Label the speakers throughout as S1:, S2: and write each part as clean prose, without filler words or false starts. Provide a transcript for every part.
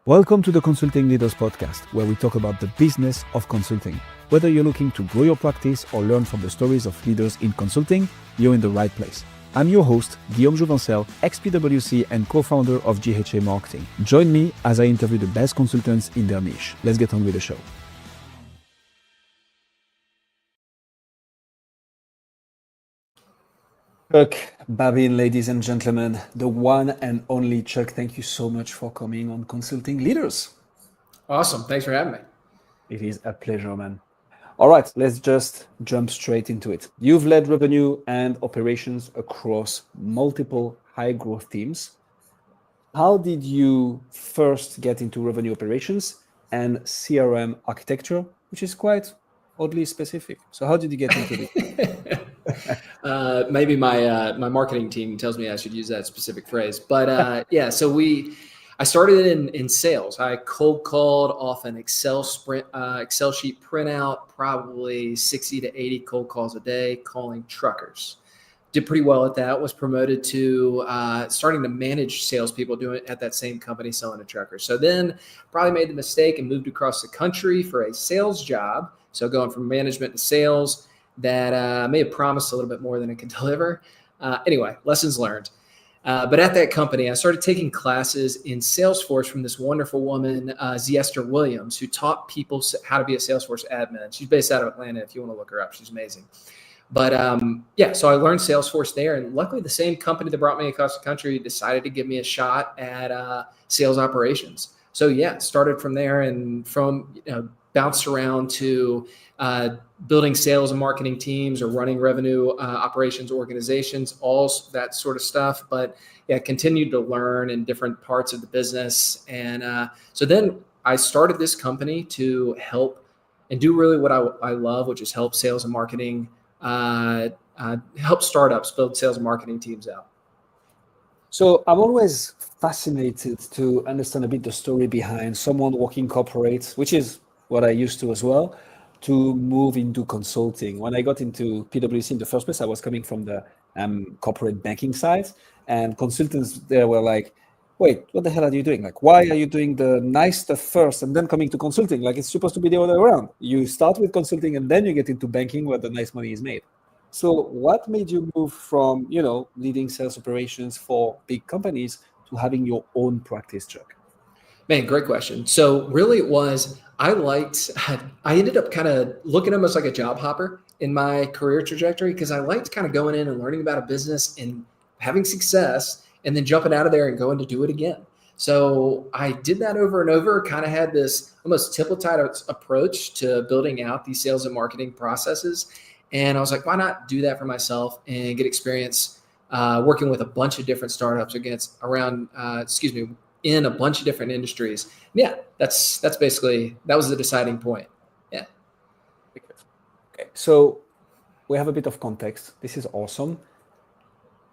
S1: Welcome to the Consulting Leaders Podcast, where we talk about the business of consulting. Whether you're looking to grow your practice or learn from the stories of leaders in consulting, you're in the right place. I'm your host, Guillaume Jouvencel, ex-PwC and co-founder of GHA Marketing. Join me as I interview the best consultants in their niche. Let's get on with the show. Chuck Babin, ladies and gentlemen, the one and only Chuck. Thank you so much for coming on Consulting Leaders.
S2: Awesome. Thanks for having me.
S1: It is a pleasure, man. All right, let's just jump straight into it. You've led revenue and operations across multiple high growth teams. How did you first get into revenue operations and CRM architecture, which is quite oddly specific? So how did you get into it?
S2: Maybe my marketing team tells me I should use that specific phrase, but I started in sales. I cold called off an Excel sheet printout, probably 60 to 80 cold calls a day, calling truckers. Did pretty well at that. Was promoted to starting to manage salespeople doing it at that same company selling to truckers. So then probably made the mistake and moved across the country for a sales job. So going from management to sales. That may have promised a little bit more than it could deliver. Anyway, lessons learned. But at that company, I started taking classes in Salesforce from this wonderful woman, Esther Williams, who taught people how to be a Salesforce admin. She's based out of Atlanta. If you want to look her up, she's amazing. But so I learned Salesforce there. And luckily, the same company that brought me across the country decided to give me a shot at sales operations. So started from there and bounced around to building sales and marketing teams or running revenue operations organizations, all that sort of stuff. But continued to learn in different parts of the business. And so then I started this company to help and do really what I love, which is help sales and marketing, help startups build sales and marketing teams out.
S1: So I'm always fascinated to understand a bit the story behind someone working corporate, which is what I used to as well, to move into consulting. When I got into PwC in the first place, I was coming from the corporate banking side, and consultants there were like, wait, what the hell are you doing? Like, why are you doing the nice stuff first and then coming to consulting? Like, it's supposed to be the other way around. You start with consulting and then you get into banking where the nice money is made. So what made you move from, leading sales operations for big companies to having your own practice, Chuck?
S2: Man, great question. So really it was, I ended up kind of looking almost like a job hopper in my career trajectory because I liked kind of going in and learning about a business and having success and then jumping out of there and going to do it again. So I did that over and over, kind of had this almost tip-of-tide approach to building out these sales and marketing processes. And I was like, why not do that for myself and get experience working with a bunch of different startups in a bunch of different industries. That's basically, that was the deciding point. Yeah.
S1: Okay. So we have a bit of context. This is awesome.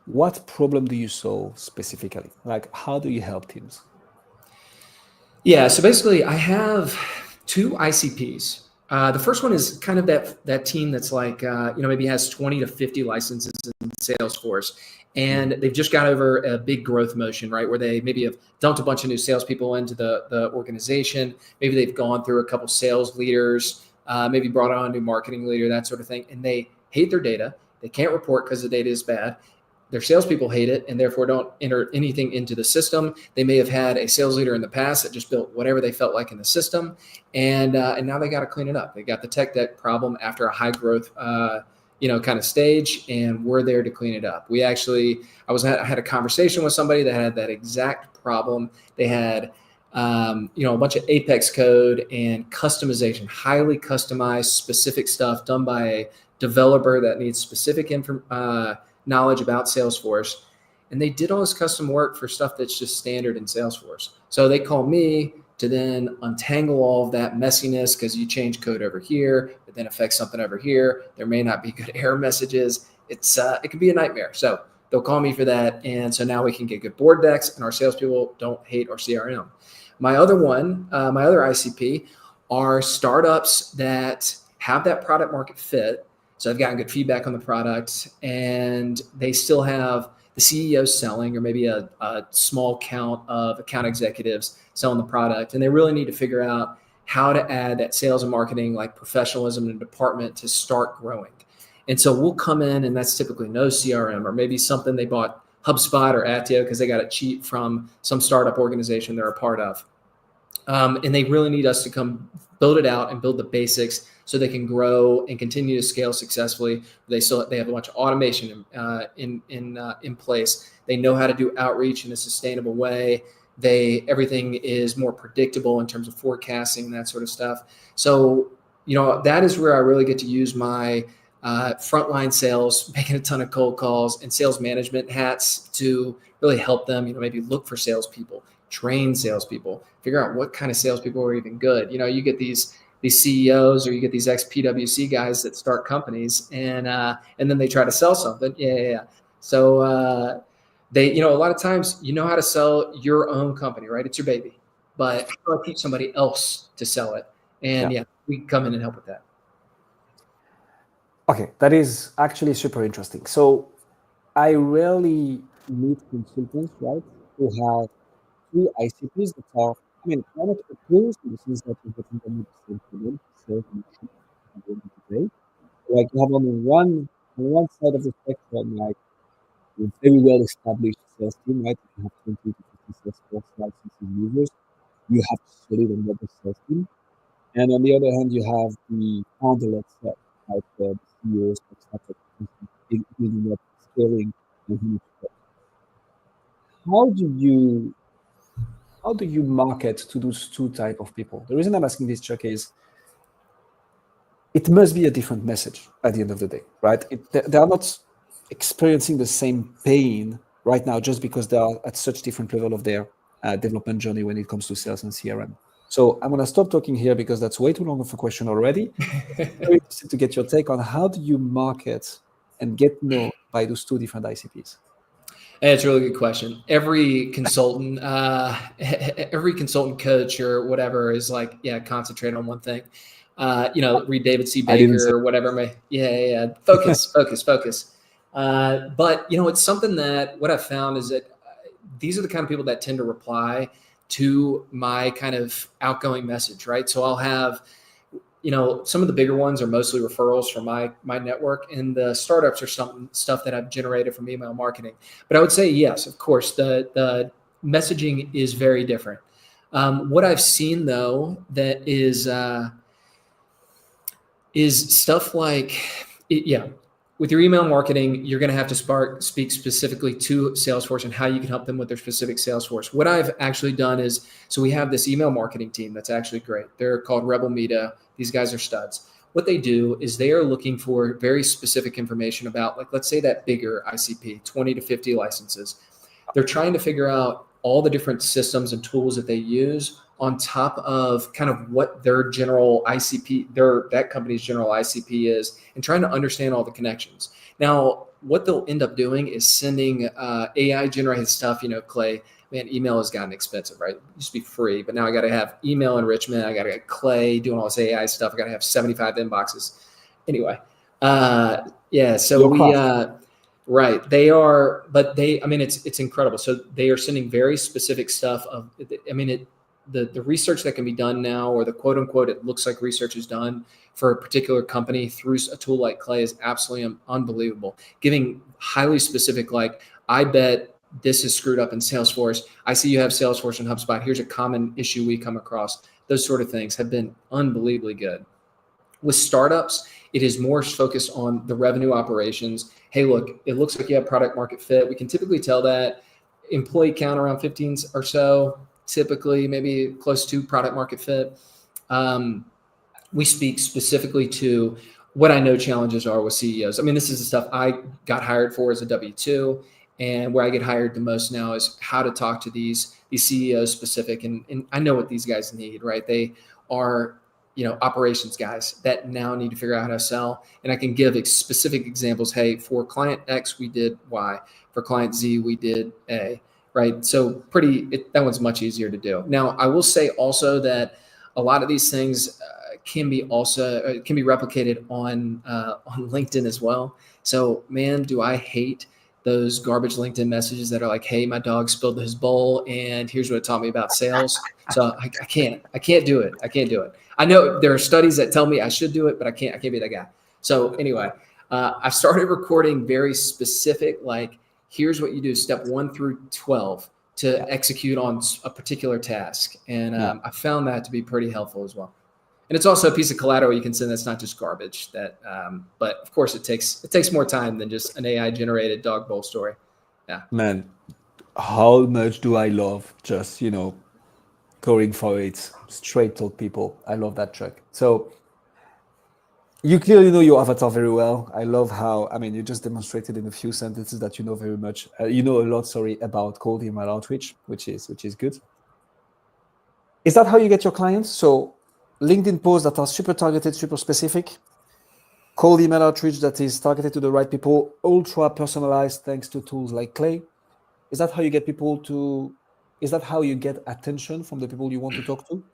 S1: What problem do you solve specifically? Like, how do you help teams?
S2: Yeah. So basically I have two ICPs. The first one is kind of that team that's like, maybe has 20 to 50 licenses in Salesforce. And they've just got over a big growth motion, right? Where they maybe have dumped a bunch of new salespeople into the organization. Maybe they've gone through a couple sales leaders, maybe brought on a new marketing leader, that sort of thing. And they hate their data. They can't report because the data is bad. Their salespeople hate it and therefore don't enter anything into the system. They may have had a sales leader in the past that just built whatever they felt like in the system. And now they got to clean it up. They got the tech debt problem after a high growth kind of stage, and we're there to clean it up. I had a conversation with somebody that had that exact problem. They had, a bunch of Apex code and customization, highly customized, specific stuff done by a developer that needs specific knowledge about Salesforce. And they did all this custom work for stuff that's just standard in Salesforce. So they call me to then untangle all of that messiness because you change code over here, but then affects something over here. There may not be good error messages. It can be a nightmare. So they'll call me for that. And so now we can get good board decks and our salespeople don't hate our CRM. My other ICP are startups that have that product market fit. So I've gotten good feedback on the product and they still have the CEO selling, or maybe a small count of account executives selling the product. And they really need to figure out how to add that sales and marketing like professionalism in a department to start growing. And so we'll come in, and that's typically no CRM, or maybe something they bought HubSpot or Attio because they got it cheap from some startup organization they're a part of. And they really need us to come build it out and build the basics so they can grow and continue to scale successfully. They have a bunch of automation in place. They know how to do outreach in a sustainable way. Everything is more predictable in terms of forecasting and that sort of stuff. So, that is where I really get to use my frontline sales, making a ton of cold calls, and sales management hats to really help them, maybe look for salespeople, train salespeople, figure out what kind of salespeople are even good. You get these CEOs, or you get these ex-PwC guys that start companies, and then they try to sell something. Yeah. So they, a lot of times, how to sell your own company, right? It's your baby, but how to teach somebody else to sell it. And we come in and help with that.
S1: Okay, that is actually super interesting. So I rarely meet consultants, right, who have two ICPs that are, they're not opposed in the sense that you're getting them with the same problem, sales and marketing at the end of the day. Like you have on one side of the spectrum, like a very well established sales team, right? If you have 20 to 50 Salesforce licensing users, you have a solid and robust sales team. And on the other hand, you have the founder itself, like the CEOs of startup building up, scaling, and human support. How do you market to those two type of people? The reason I'm asking this, Chuck, is it must be a different message at the end of the day, right? They are not experiencing the same pain right now just because they are at such different level of their development journey when it comes to sales and CRM. So I'm going to stop talking here because that's way too long of a question already. I'm very interested to get your take on how do you market and get known by those two different ICPs?
S2: It's a really good question. Every consultant coach or whatever is like, concentrate on one thing. Read David C. Baker or whatever. Focus. But it's something that what I've found is that these are the kind of people that tend to reply to my kind of outgoing message, right? So I'll have, some of the bigger ones are mostly referrals from my network, and the startups are some stuff that I've generated from email marketing. But I would say, yes, of course, the messaging is very different. What I've seen though, that is stuff like, with your email marketing, you're going to have to speak specifically to Salesforce and how you can help them with their specific Salesforce. What I've actually done is, so we have this email marketing team that's actually great. They're called Rebel Media. These guys are studs. What they do is they are looking for very specific information about, like, let's say that bigger ICP, 20 to 50 licenses. They're trying to figure out all the different systems and tools that they use on top of kind of what their general ICP, that company's general ICP is, and trying to understand all the connections. Now, what they'll end up doing is sending AI generated stuff. Clay, man, email has gotten expensive, right? It used to be free, but now I got to have email enrichment. I got to get Clay doing all this AI stuff. I got to have 75 inboxes. Anyway, so right. They are, but it's incredible. So they are sending very specific stuff the research that can be done now, or the quote unquote, it looks like research is done for a particular company through a tool like Clay is absolutely unbelievable. Giving highly specific, like, I bet this is screwed up in Salesforce. I see you have Salesforce and HubSpot. Here's a common issue we come across. Those sort of things have been unbelievably good. With startups, it is more focused on the revenue operations. Hey, look, it looks like you have product market fit. We can typically tell that. Employee count around 15 or so, typically maybe close to product market fit. We speak specifically to what I know challenges are with CEOs. This is the stuff I got hired for as a W-2, and where I get hired the most now is how to talk to these CEOs specific. And I know what these guys need, right? They are, operations guys that now need to figure out how to sell. And I can give specific examples. Hey, for client X, we did Y. For client Z, we did A. Right. So that one's much easier to do. Now, I will say also that a lot of these things can be replicated on LinkedIn as well. So, man, do I hate those garbage LinkedIn messages that are like, "Hey, my dog spilled his bowl, and here's what it taught me about sales." So I can't do it. I can't do it. I know there are studies that tell me I should do it, but I can't be that guy. So anyway, I've started recording very specific, like, here's what you do, step 1 through 12 to execute on a particular task, and I found that to be pretty helpful as well. And it's also a piece of collateral you can send that's not just garbage. But of course, it takes more time than just an AI generated dog bowl story. Yeah,
S1: Man, how much do I love just, going for it, straight talk people. I love that track. So you clearly know your avatar very well. I love how, you just demonstrated in a few sentences that you know very much, you know a lot, about cold email outreach, which is good. Is that how you get your clients? So LinkedIn posts that are super targeted, super specific, cold email outreach that is targeted to the right people, ultra personalized thanks to tools like Clay. Is that how you get is that how you get attention from the people you want to talk to?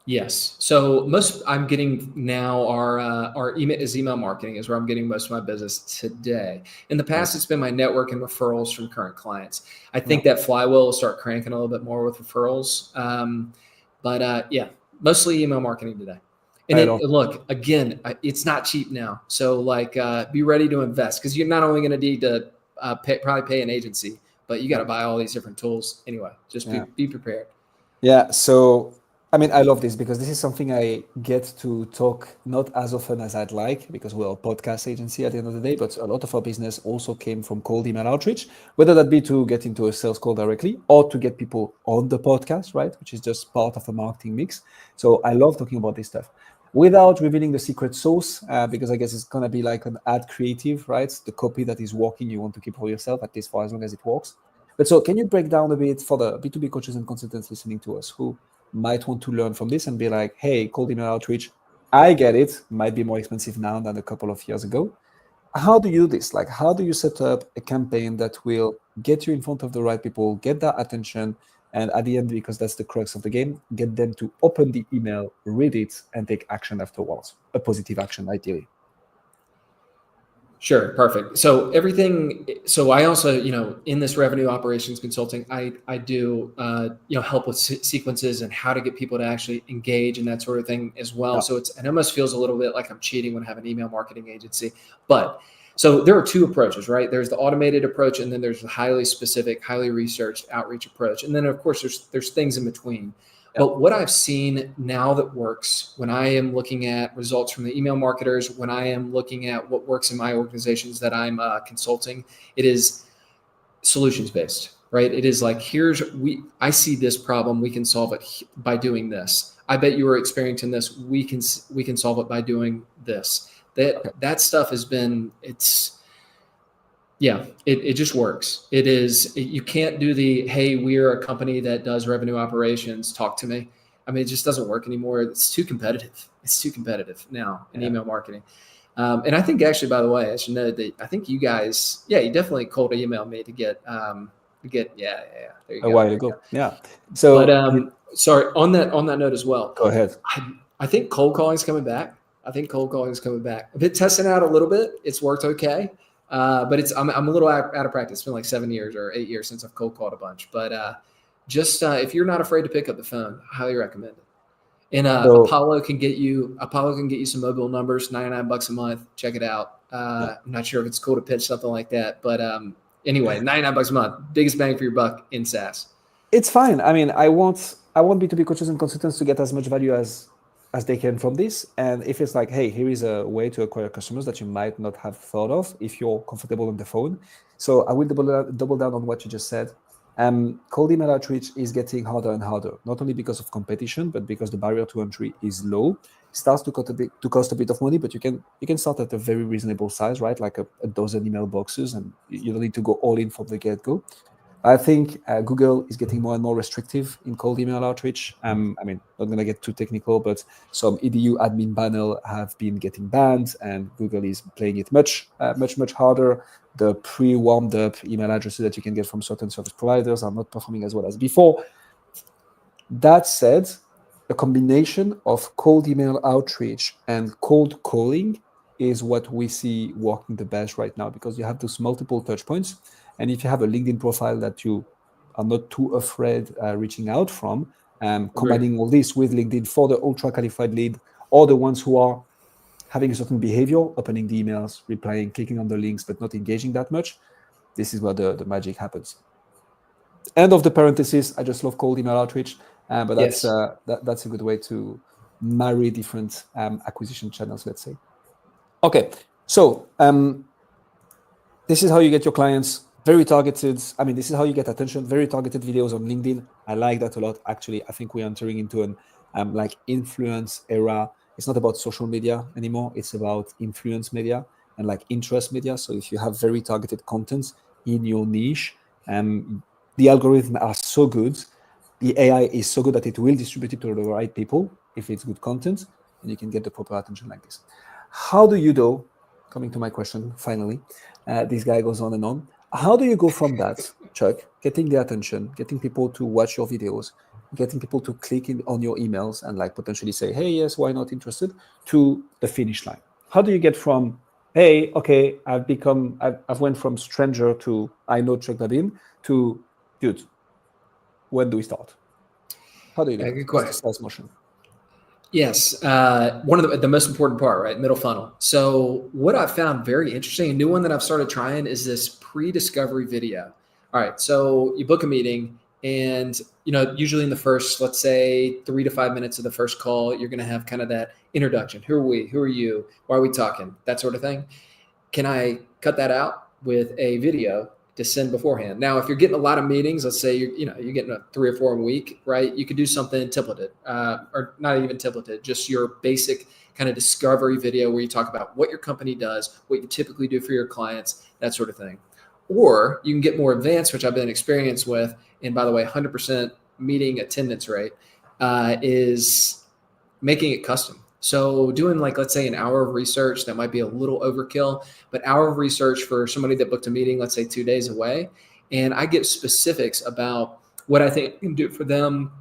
S2: Yes. So most I'm getting now our email marketing is where I'm getting most of my business today. In the past, it's been my network and referrals from current clients. I think that flywheel will start cranking a little bit more with referrals. But mostly email marketing today. And look, again, it's not cheap now. So be ready to invest because you're not only going to need to probably pay an agency, but you got to buy all these different tools anyway. Just be prepared.
S1: Yeah. So I love this because this is something I get to talk not as often as I'd like because we're a podcast agency at the end of the day, but a lot of our business also came from cold email outreach, whether that be to get into a sales call directly or to get people on the podcast, right? Which is just part of a marketing mix. So I love talking about this stuff without revealing the secret sauce, because I guess it's going to be like an ad creative, right? The copy that is working, you want to keep for yourself, at least for as long as it works. But so can you break down a bit for the B2B coaches and consultants listening to us who might want to learn from this and be like, hey, cold email outreach, I get it, might be more expensive now than a couple of years ago. How do you do this? Like, how do you set up a campaign that will get you in front of the right people, get that attention, and at the end, because that's the crux of the game, get them to open the email, read it, and take action afterwards, a positive action, ideally?
S2: Sure. Perfect. So I also, in this revenue operations consulting, I do, help with sequences and how to get people to actually engage and that sort of thing as well. Yeah. So it almost feels a little bit like I'm cheating when I have an email marketing agency, so there are two approaches, right? There's the automated approach, and then there's the highly specific, highly researched outreach approach. And then of course there's things in between. But what I've seen now that works when I am looking at results from the email marketers, when I am looking at what works in my organizations that I'm consulting, it is solutions-based, right? It is like, I see this problem, we can solve it by doing this. I bet you are experiencing this, we can solve it by doing this. That stuff has been, it just works. You can't do hey, we're a company that does revenue operations, talk to me. It just doesn't work anymore. It's too competitive. It's too competitive now in email marketing. And I think actually, by the way, I should know that I think you guys, you definitely cold emailed me to get, there you go.
S1: A while ago. Yeah. So,
S2: but sorry, on that note as well.
S1: Go ahead.
S2: I think cold calling is coming back. I've been testing out a little bit. It's worked okay. But I'm a little out of practice. It's been like 7 years or 8 years since I've cold called a bunch. But if you're not afraid to pick up the phone, I highly recommend it. And Apollo can get you some mobile numbers, $99 a month. Check it out. I'm not sure if it's cool to pitch something like that, but anyway, $99 a month, biggest bang for your buck in SaaS.
S1: It's fine. I want B2B coaches and consultants to get as much value as they can from this. And if it's like, hey, here is a way to acquire customers that you might not have thought of if you're comfortable on the phone. So I will double down on what you just said. Cold email outreach is getting harder and harder, not only because of competition, but because the barrier to entry is low. It starts to cost a bit of money, but you can start at a very reasonable size, right? Like a dozen email boxes, and you don't need to go all in from the get-go. I think Google is getting more and more restrictive in cold email outreach. Not going to get too technical, but some EDU admin panel have been getting banned, and Google is playing it much harder. The pre-warmed up email addresses that you can get from certain service providers are not performing as well as before. That said, a combination of cold email outreach and cold calling is what we see working the best right now, because you have those multiple touch points. And if you have a LinkedIn profile that you are not too afraid reaching out from, combining all this with LinkedIn for the ultra qualified lead, or the ones who are having a certain behavior, opening the emails, replying, clicking on the links, but not engaging that much, this is where the magic happens. End of the parenthesis. I just love cold email outreach, but that's that's a good way to marry different acquisition channels, let's say. Okay, so this is how you get your clients, very targeted. I mean, this is how you get attention, very targeted videos on LinkedIn. I like that a lot. Actually, I think we're entering into an like influence era. It's not about social media anymore. It's about influence media and like interest media. So if you have very targeted content in your niche, the algorithms are so good, the AI is so good that it will distribute it to the right people if it's good content, and you can get the proper attention like this. How do you though, coming to my question finally, this guy goes on and on. How do you go from that, Chuck, getting the attention, getting people to watch your videos, getting people to click on your emails and like potentially say, hey, yes, why not interested, to the finish line? How do you get from, hey, okay, I've went from stranger to I know Chuck Babin to, dude, when do we start? How do you do that?
S2: Good
S1: What's
S2: question.
S1: the sales motion?
S2: Yes, one of the most important part, right? Middle funnel. So what I found very interesting, a new one that I've started trying, is this pre-discovery video. All right, so you book a meeting, and usually in the first, let's say 3 to 5 minutes of the first call, you're going to have kind of that introduction. Who are we? Who are you? Why are we talking? That sort of thing. Can I cut that out with a video to send beforehand? Now, if you're getting a lot of meetings, let's say you're getting a 3 or 4 a week, right? You could do something templated, or not even templated, just your basic kind of discovery video where you talk about what your company does, what you typically do for your clients, that sort of thing. Or you can get more advanced, which I've been experienced with. And by the way, 100% meeting attendance rate is making it custom. So doing like, let's say an hour of research, that might be a little overkill, but hour of research for somebody that booked a meeting, let's say 2 days away. And I get specifics about what I think I can do for them,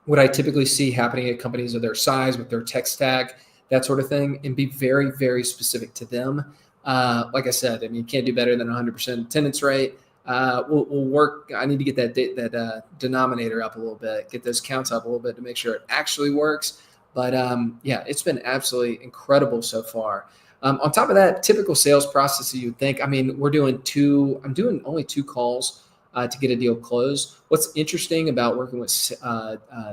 S2: what I typically see happening at companies of their size with their tech stack, that sort of thing, and be very, very specific to them. Like I said, I mean, you can't do better than 100% attendance rate. We'll work. I need to get that denominator up a little bit, get those counts up a little bit to make sure it actually works. But yeah, it's been absolutely incredible so far. On top of that, typical sales process you'd think, I mean, I'm doing only 2 calls to get a deal closed. What's interesting about working with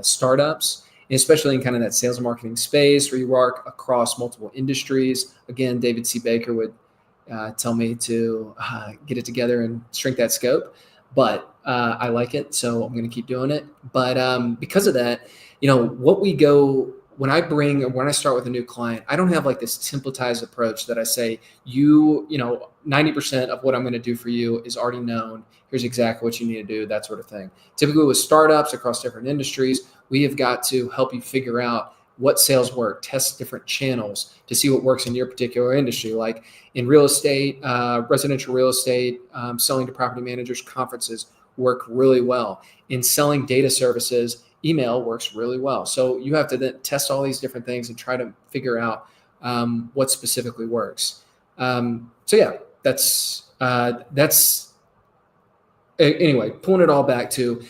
S2: startups, especially in kind of that sales and marketing space where you work across multiple industries. Again, David C. Baker would tell me to get it together and shrink that scope. But I like it, so I'm going to keep doing it. But because of that, when I start with a new client, I don't have like this templatized approach that I say, 90% of what I'm going to do for you is already known. Here's exactly what you need to do, that sort of thing. Typically with startups across different industries, we have got to help you figure out what sales work, test different channels to see what works in your particular industry. Like in real estate, residential real estate, selling to property managers, conferences work really well. In selling data services, email works really well. So you have to then test all these different things and try to figure out what specifically works. So yeah, that's anyway, pulling it all back to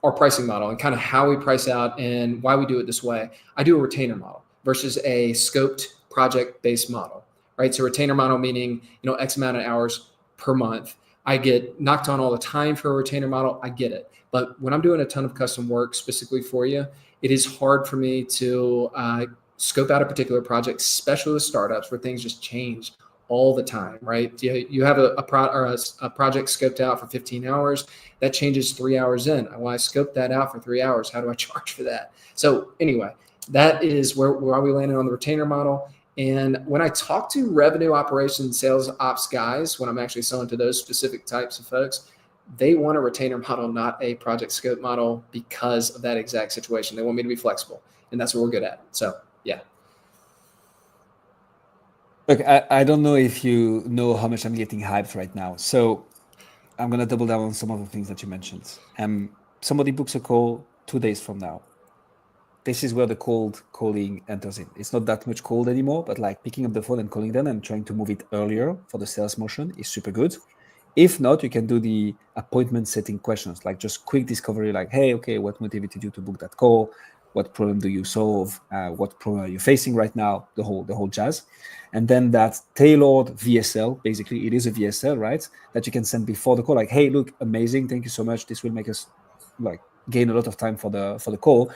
S2: our pricing model and kind of how we price out and why we do it this way. I do a retainer model versus a scoped project-based model, right? So retainer model meaning, X amount of hours per month. I get knocked on all the time for a retainer model. I get it. But when I'm doing a ton of custom work specifically for you, it is hard for me to scope out a particular project, especially with startups where things just change all the time, right? You have a project scoped out for 15 hours. That changes 3 hours in. Well, I scoped that out for 3 hours. How do I charge for that? So anyway, that is where we landed on the retainer model. And when I talk to revenue operations, sales ops guys, when I'm actually selling to those specific types of folks, they want a retainer model, not a project scope model, because of that exact situation. They want me to be flexible, and that's what we're good at. So yeah.
S1: Look, I don't know if you know how much I'm getting hyped right now. So I'm going to double down on some of the things that you mentioned. Somebody books a call 2 days from now. this is where the cold calling enters in. It's not that much cold anymore, but like picking up the phone and calling them and trying to move it earlier for the sales motion is super good. If not, you can do the appointment setting questions, like just quick discovery, like, hey, okay, what motivated you to book that call? What problem do you solve? What problem are you facing right now? The whole jazz. And then that tailored VSL, basically it is a VSL, right? That you can send before the call, like, hey, look, amazing, thank you so much. This will make us like gain a lot of time for the call.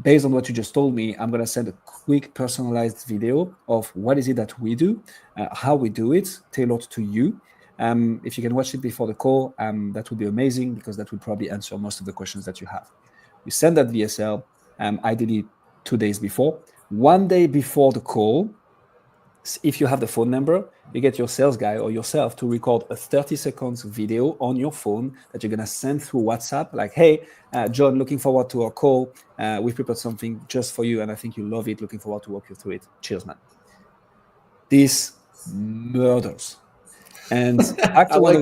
S1: Based on what you just told me, I'm gonna send a quick personalized video of what is it that we do, how we do it, tailored to you. If you can watch it before the call, that would be amazing, because that will probably answer most of the questions that you have. You send that VSL, ideally 2 days before. 1 day before the call, if you have the phone number, you get your sales guy or yourself to record a 30 seconds video on your phone that you're going to send through WhatsApp. Like, hey, John, looking forward to our call. We've prepared something just for you, and I think you love it. Looking forward to walk you through it. Cheers, man. This murders. And back to one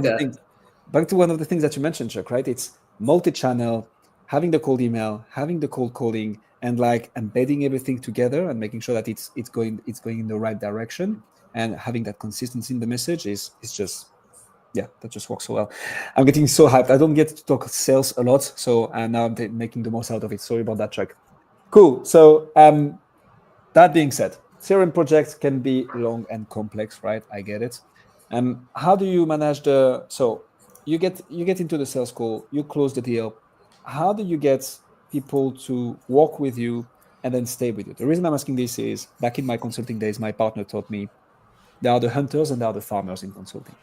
S1: of the things that you mentioned, Chuck, right? It's multi-channel, having the cold email, having the cold calling, and like embedding everything together and making sure that it's going in the right direction, and having that consistency in the message is just, yeah, that just works so well. I'm getting so hyped. I don't get to talk sales a lot, so now I'm making the most out of it. Sorry about that, Chuck. Cool. So that being said, CRM projects can be long and complex, right? I get it. How do you manage so you get into the sales call, you close the deal. How do you get people to work with you and then stay with you? The reason I'm asking this is, back in my consulting days, my partner taught me there are the hunters and there are the farmers in consulting.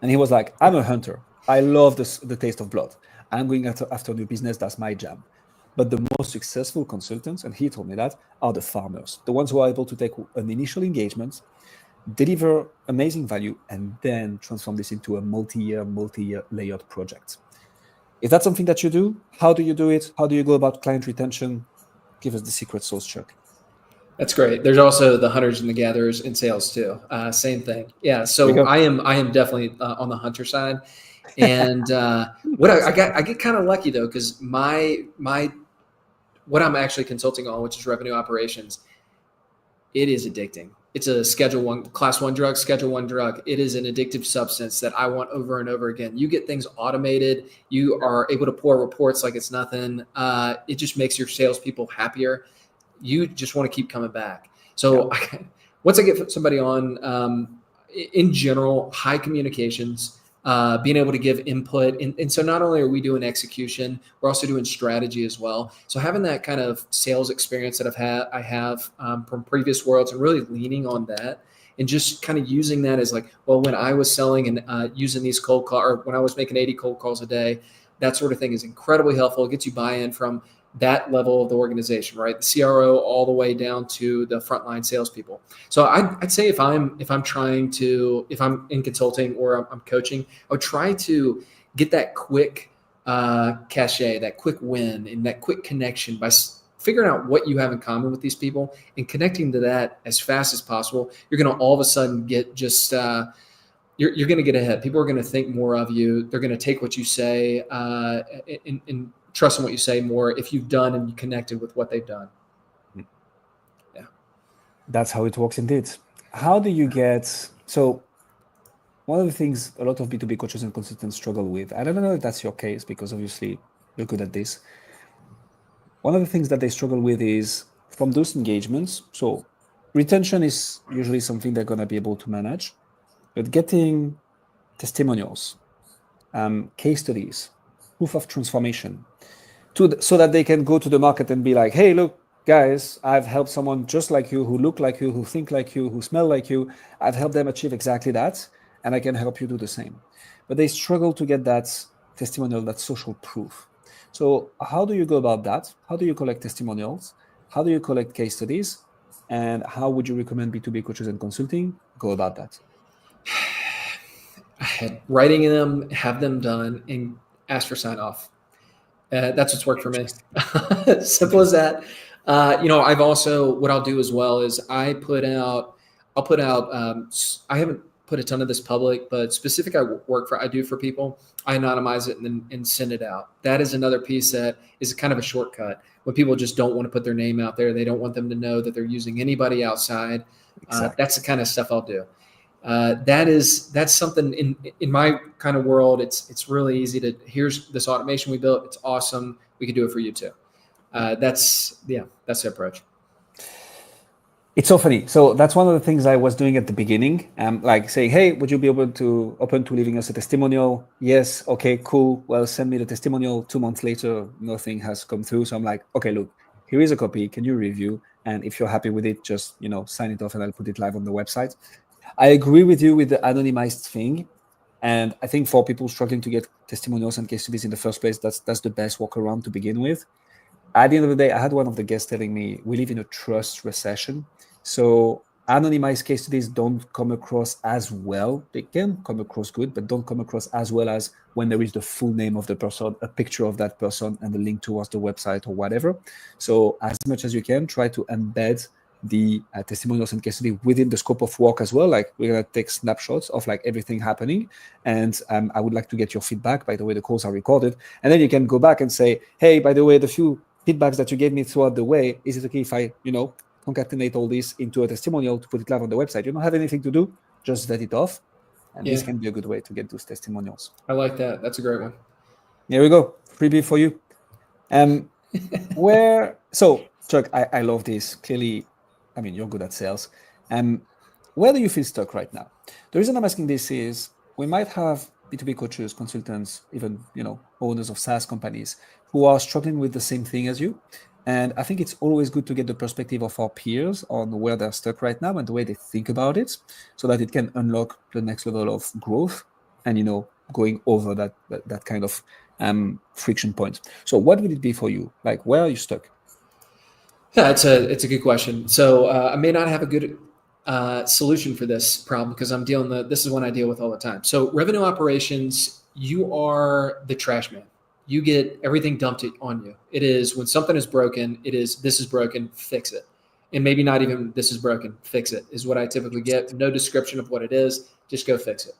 S1: And he was like, I'm a hunter. I love the taste of blood. I'm going after new business. That's my jam. But the most successful consultants, and he told me that, are the farmers, the ones who are able to take an initial engagement, deliver amazing value, and then transform this into a multi-year layered project. Is that something that you do? How do you do it? How do you go about client retention? Give us the secret sauce, Chuck.
S2: That's great. There's also the hunters and the gatherers in sales too. Same thing. Yeah. So I am definitely on the hunter side. And what I get kind of lucky though, because what I'm actually consulting on, which is revenue operations, it is addicting. It's a class 1 drug, schedule 1 drug. It is an addictive substance that I want over and over again. You get things automated. You are able to pour reports like it's nothing. It just makes your salespeople happier. You just want to keep coming back. So once I get somebody on, in general, high communications, being able to give input. And so not only are we doing execution, we're also doing strategy as well. So having that kind of sales experience that I have from previous worlds, and really leaning on that and just kind of using that as like, well, when I was selling and using these cold calls, or when I was making 80 cold calls a day, that sort of thing is incredibly helpful. It gets you buy-in from that level of the organization, right? The CRO all the way down to the frontline salespeople. So I'd say if I'm in consulting or I'm coaching, I would try to get that quick cachet, that quick win, and that quick connection by figuring out what you have in common with these people and connecting to that as fast as possible. You're going to all of a sudden get just you're going to get ahead. People are going to think more of you. They're going to take what you say and trust in what you say more if you've done and you connected with what they've done. Yeah.
S1: That's how it works indeed. How do you so one of the things a lot of B2B coaches and consultants struggle with, I don't know if that's your case because obviously you're good at this. One of the things that they struggle with is from those engagements. So retention is usually something they're going to be able to manage, but getting testimonials, case studies, proof of transformation, so that they can go to the market and be like, hey, look, guys, I've helped someone just like you, who look like you, who think like you, who smell like you. I've helped them achieve exactly that, and I can help you do the same. But they struggle to get that testimonial, that social proof. So how do you go about that? How do you collect testimonials? How do you collect case studies? And how would you recommend B2B coaches and consulting go about that?
S2: Writing them, have them done, and ask for sign off. That's what's worked for me. Simple as that. I've also, what I'll do as well is I haven't put put a ton of this public, but specific I do for people, I anonymize it and send it out. That is another piece that is kind of a shortcut when people just don't want to put their name out there. They don't want them to know that they're using anybody outside.
S1: Exactly.
S2: That's the kind of stuff I'll do. That's something in my kind of world. It's really easy to, here's this automation we built. It's awesome. We can do it for you too. That's the approach.
S1: It's so funny. So that's one of the things I was doing at the beginning. Like saying, hey, would you be open to leaving us a testimonial? Yes. Okay, cool. Well, send me the testimonial. 2 months later, nothing has come through. So I'm like, okay, look, here is a copy. Can you review? And if you're happy with it, just, sign it off and I'll put it live on the website. I agree with you with the anonymized thing. And I think for people struggling to get testimonials and case studies in the first place, that's the best workaround to begin with. At the end of the day, I had one of the guests telling me we live in a trust recession. So anonymized case studies don't come across as well. They can come across good, but don't come across as well as when there is the full name of the person, a picture of that person, and the link towards the website or whatever. So as much as you can, try to embed the testimonials and case study within the scope of work as well. Like we're going to take snapshots of like everything happening. And I would like to get your feedback. By the way, the calls are recorded. And then you can go back and say, hey, by the way, the few feedbacks that you gave me throughout the way, is it okay if I, concatenate all this into a testimonial to put it live on the website? You don't have anything to do, just vet it off. And this can be a good way to get those testimonials.
S2: I like that. That's a great one.
S1: Here we go. Freebie for you. So Chuck, I love this. Clearly, I mean, you're good at sales. Where do you feel stuck right now? The reason I'm asking this is we might have B2B coaches, consultants, even, owners of SaaS companies who are struggling with the same thing as you. And I think it's always good to get the perspective of our peers on where they're stuck right now and the way they think about it, so that it can unlock the next level of growth and, going over that kind of friction point. So what would it be for you? Like, where are you stuck?
S2: Yeah, it's a good question. So I may not have a good solution for this problem because this is one I deal with all the time. So revenue operations, you are the trash man. You get everything dumped on you. It is when something is broken, this is broken, fix it. And maybe not even this is broken, fix it is what I typically get. No description of what it is, just go fix it.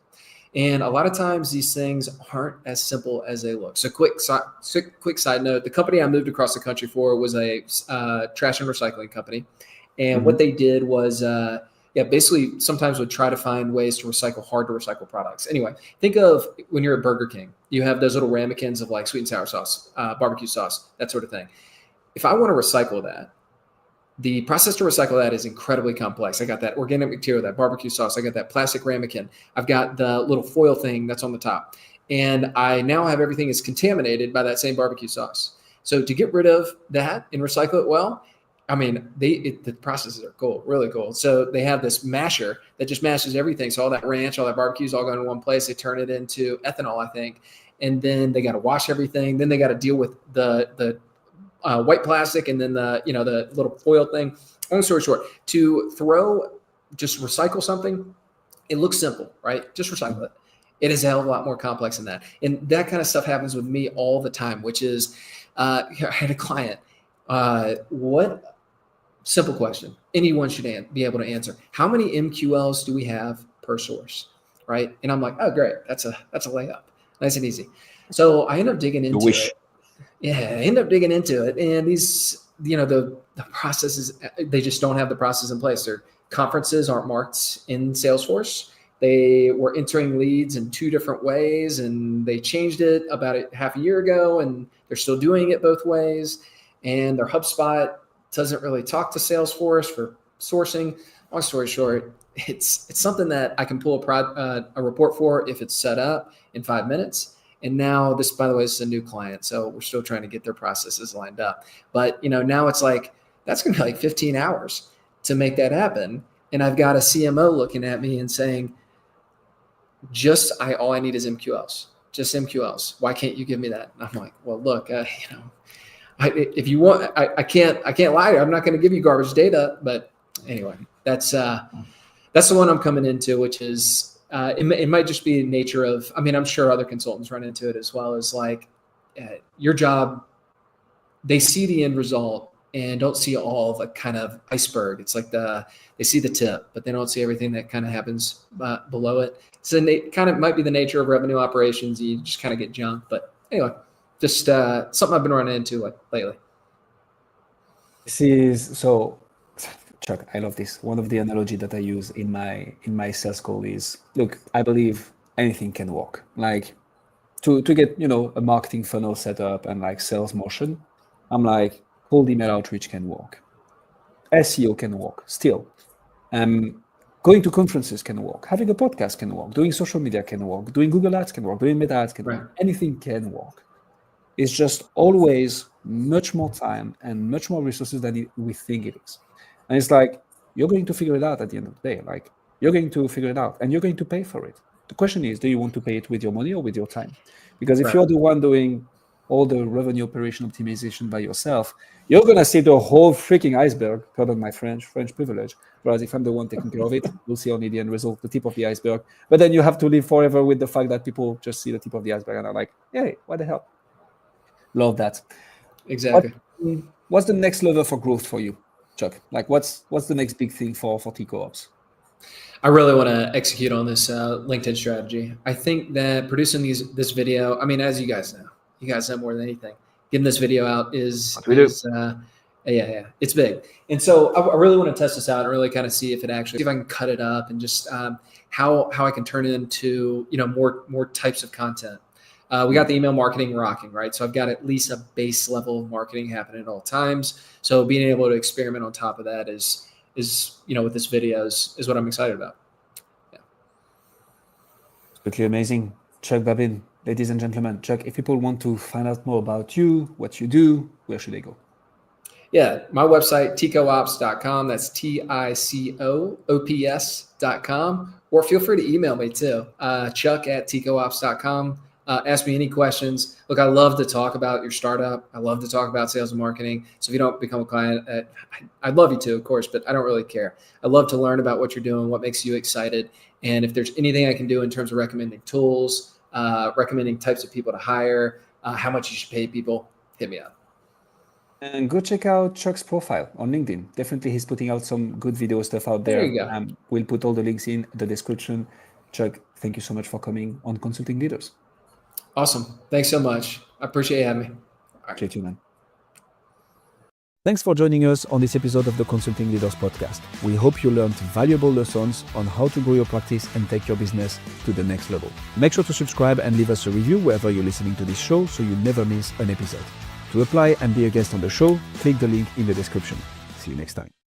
S2: And a lot of times these things aren't as simple as they look. So quick side note, the company I moved across the country for was a trash and recycling company. And what they did was, basically sometimes would try to find ways to recycle hard to recycle products. Anyway, think of when you're at Burger King, you have those little ramekins of like sweet and sour sauce, barbecue sauce, that sort of thing. If I want to recycle that, the process to recycle that is incredibly complex. I got that organic material, that barbecue sauce. I got that plastic ramekin. I've got the little foil thing that's on the top. And I now have everything is contaminated by that same barbecue sauce. So to get rid of that and recycle it well, I mean, the processes are cool, really cool. So they have this masher that just mashes everything. So all that ranch, all that barbecue is all going in one place. They turn it into ethanol, I think. And then they got to wash everything. Then they got to deal with the white plastic and then the little foil thing. Long story short, to just recycle something, it looks simple, right? Just recycle it. It is a hell of a lot more complex than that. And that kind of stuff happens with me all the time, which is I had a client. Simple question. Anyone should be able to answer. How many MQLs do we have per source, right? And I'm like, oh, great. That's a layup. Nice and easy. So I end up digging into it. Yeah, I end up digging into it. And these, the processes, they just don't have the process in place. Their conferences aren't marked in Salesforce. They were entering leads in 2 different ways, and they changed it about half a year ago, and they're still doing it both ways. And their HubSpot doesn't really talk to Salesforce for sourcing. Long story short, it's something that I can pull a report for if it's set up in 5 minutes. And now this, by the way, is a new client, so we're still trying to get their processes lined up. But now it's like that's going to be like 15 hours to make that happen. And I've got a CMO looking at me and saying, all I need is MQLs, just MQLs. Why can't you give me that? And I'm like, well, look, if you want, I can't lie to you. I'm not going to give you garbage data, but anyway, that's the one I'm coming into, which is, it might just be the nature of, I'm sure other consultants run into it as well, as like your job, they see the end result and don't see all of the kind of iceberg. It's like they see the tip, but they don't see everything that kind of happens below it. So kind of might be the nature of revenue operations. You just kind of get jumped. But anyway, just something I've been running into lately.
S1: This is so, Chuck, I love this. One of the analogy that I use in my sales call is, look, I believe anything can work. Like to get, a marketing funnel set up and like sales motion, I'm like, cold email outreach can work. SEO can work still. Going to conferences can work. Having a podcast can work. Doing social media can work. Doing Google Ads can work. Doing Meta Ads can work. Anything can work. It's just always much more time and much more resources than we think it is. And it's like, you're going to figure it out at the end of the day. Like, you're going to figure it out and you're going to pay for it. The question is, do you want to pay it with your money or with your time? Because if you're the one doing all the revenue operation optimization by yourself, you're going to see the whole freaking iceberg, pardon my French privilege. Whereas if I'm the one taking care of it, we'll see only the end result, the tip of the iceberg. But then you have to live forever with the fact that people just see the tip of the iceberg and are like, hey, what the hell? Love that.
S2: Exactly.
S1: What's the next level for growth for you, Chuck? Like what's the next big thing for Tico Ops?
S2: I really want to execute on this LinkedIn strategy. I think that producing this video, I mean, as you guys know more than anything, getting this video out is it's big. And so I really want to test this out and really kind of see if I can cut it up and just how I can turn it into, more types of content. We got the email marketing rocking, right? So I've got at least a base level of marketing happening at all times. So being able to experiment on top of that is with this video is what I'm excited about. Yeah.
S1: Absolutely amazing. Chuck Babin, ladies and gentlemen. Chuck, if people want to find out more about you, what you do, where should they go?
S2: Yeah, my website, ticoops.com. That's TICOOPS.com. Or feel free to email me too, chuck@ticoops.com. Ask me any questions. Look, I love to talk about your startup. I love to talk about sales and marketing. So if you don't become a client, I'd love you to, of course, but I don't really care. I love to learn about what you're doing, what makes you excited. And if there's anything I can do in terms of recommending tools, recommending types of people to hire, how much you should pay people, hit me up.
S1: And go check out Chuck's profile on LinkedIn. Definitely, he's putting out some good video stuff out there.
S2: There you go.
S1: We'll put all the links in the description. Chuck, thank you so much for coming on Consulting Leaders.
S2: Awesome. Thanks so much. I appreciate you having me.
S1: Appreciate you, man. Thanks for joining us on this episode of the Consulting Leaders Podcast. We hope you learned valuable lessons on how to grow your practice and take your business to the next level. Make sure to subscribe and leave us a review wherever you're listening to this show so you never miss an episode. To apply and be a guest on the show, click the link in the description. See you next time.